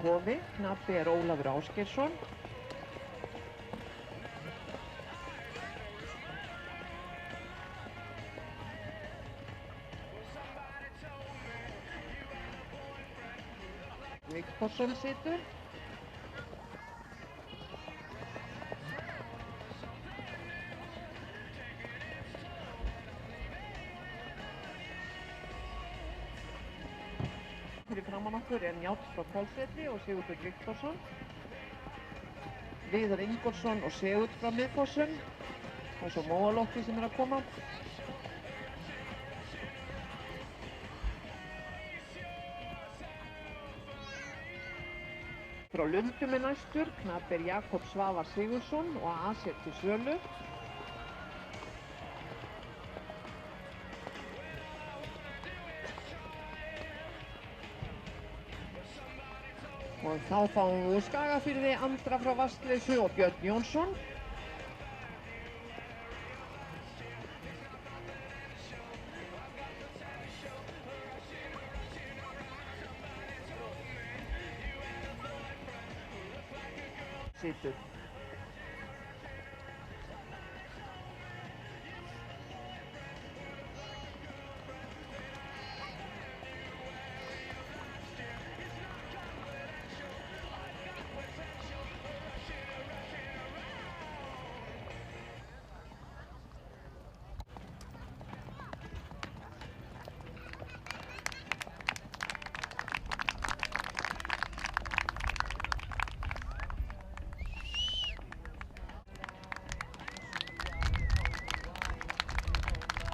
Hofi, knappi Ólafur Ásgeirsson. Viktorsson situr. Fyrir framan okkur Njáll frá Hvolsvelli og Sigurður Viktorsson. Viðar Ingólfsson og Sigurd frá Miðfossum. Og svo Móalótti sem að koma. Frá Lundum næstur, knappi Jakob Svavar Sigurðsson og Aser til sölu. Og þá fáum við úr Skagafirði Andra frá Vatnsleysu og Björn Jónsson. Situr.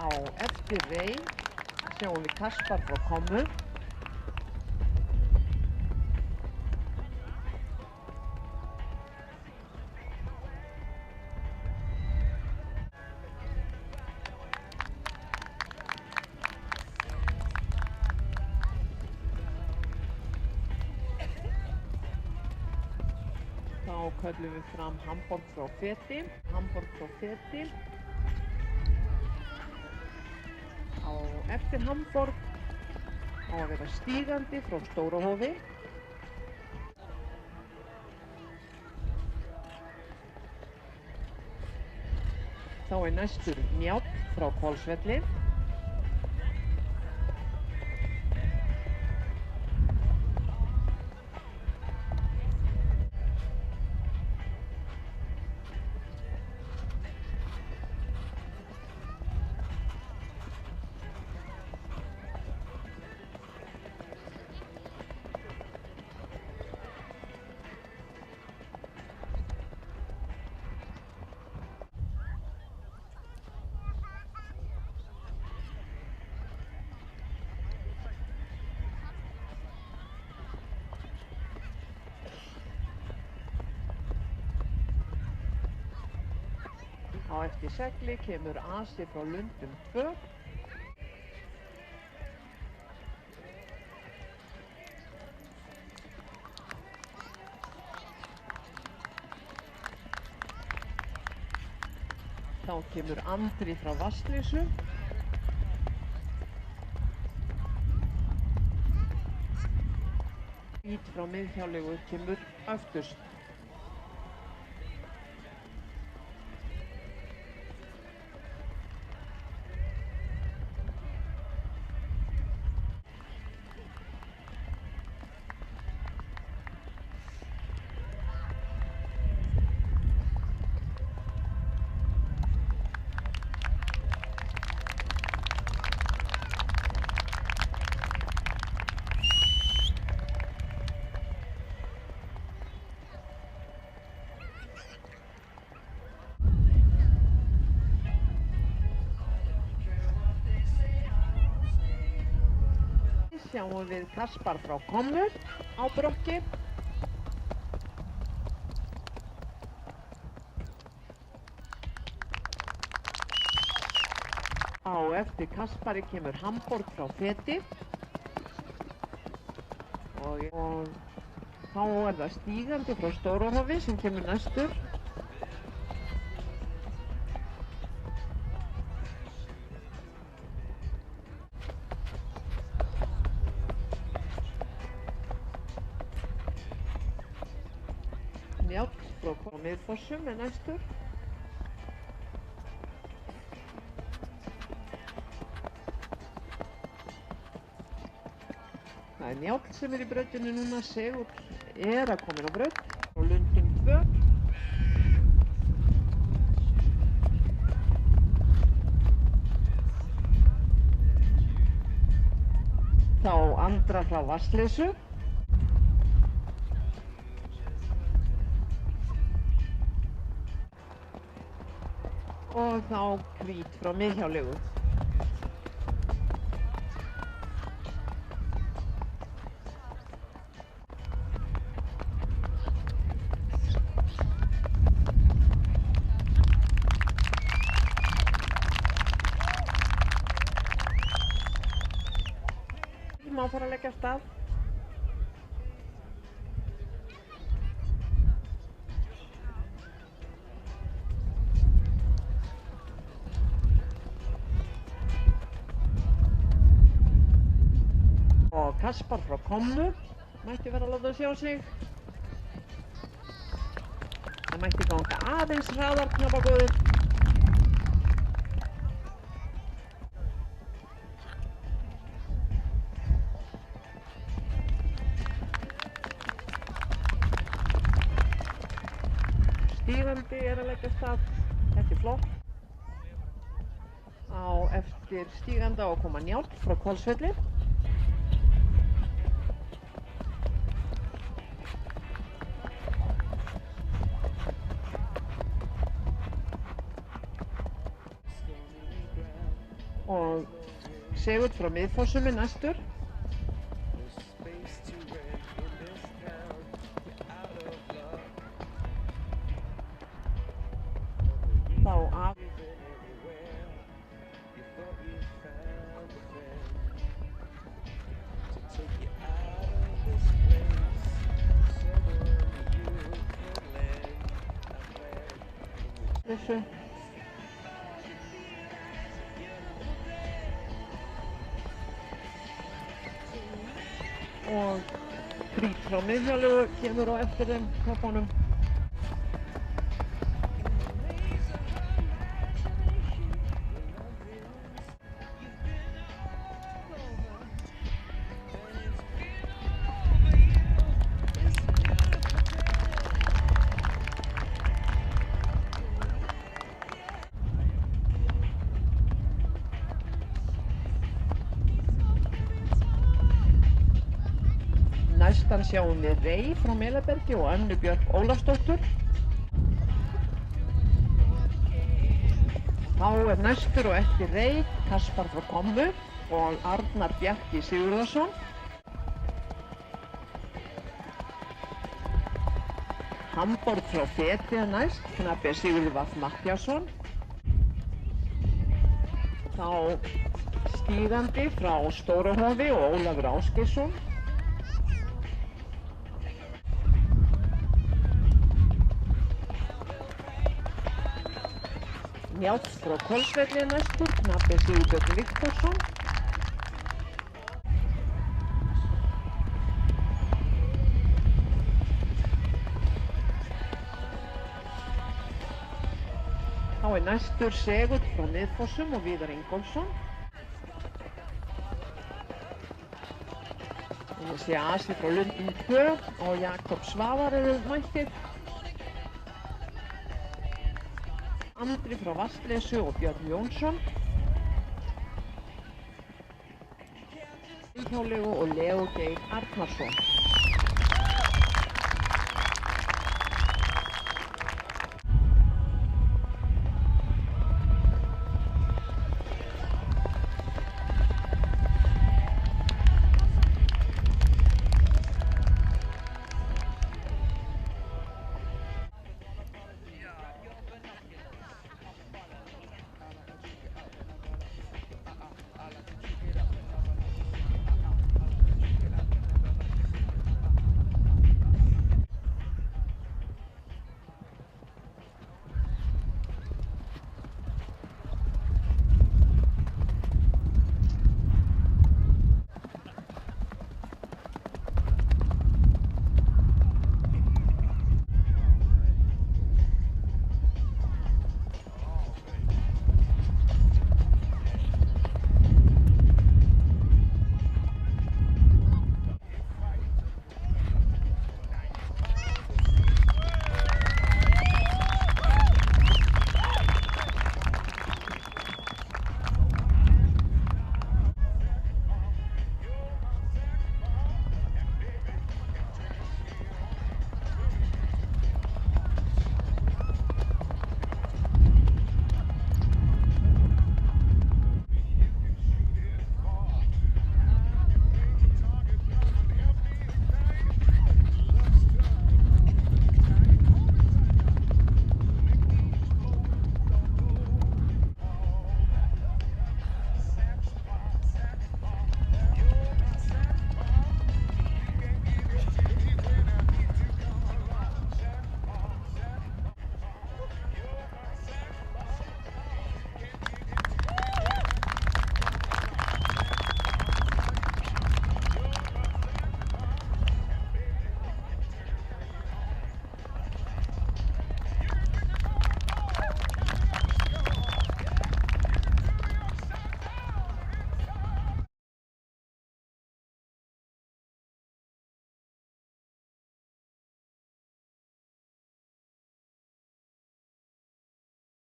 Á eftir rey sjáum við Kaspar frá Kommu. Þá köllum við fram Hamborg frá Feti. Á eftir Hamborg á að vera stígandi frá Stóra-Hofi. Þá næstur Njáll frá Hvolsvelli. Á eftir segli kemur Asi frá Lundum 2. Þá kemur Andri frá Vatnsleysu. Ít frá Miðhjáleigu kemur öftust. Sjáum við Kaspar frá Kommu á brokki. Á eftir Kaspari kemur Hamborg frá Feti. Og þá það stígandi frá Stóra-Hofi sem kemur næstur. frá Miðfossum er næstur. Það er Njáll sem er í brautinni núna, Segull er að koma á braut og Lundum 2. Þá Andra frá Vatnsleysu. Og þá Hvít frá Miðhjáleigu. Má fara að leggja af stað. Og Kaspar frá Kommu mætti vera að láta sjá sig. Það mætti ganga aðeins hraðar, knapagóður. Stígandi er að leggja af stað. Þetta er flott. Á eftir stíganda á að koma Njáll frá Hvolsvelli. Og Segull frá Miðfossum er næstur. Þá af þessu. Og Hvít frá Miðhjáleigu kemur á eftir þeim köpunum. Næstan sjáum við Rey frá Melabergi og Önnu Björk Ólafsdóttur. Þá er næstur og eftir Rey Kaspar frá Kommu og Arnar Bjarki Sigurðarsson. Hamborg frá Feti er næst, Knabbi Sigurður Vaff Matthíasson. Þá stígandi frá Stórahofi og Ólafur Ásgeirsson. Njáll frá Hvolsvelli er næstur, Knabbi Sigurbjörn Viktorsson. Þá er næstur Segull frá Miðfossum og Viðar Ingólfsson. Ég sé Asi frá Lundum 2 og Jakob Svavar eru mættir. Andri frá Vatnsleysu og Björn Jónsson. Miðhjáleigu og Leo Geir Arnarsson.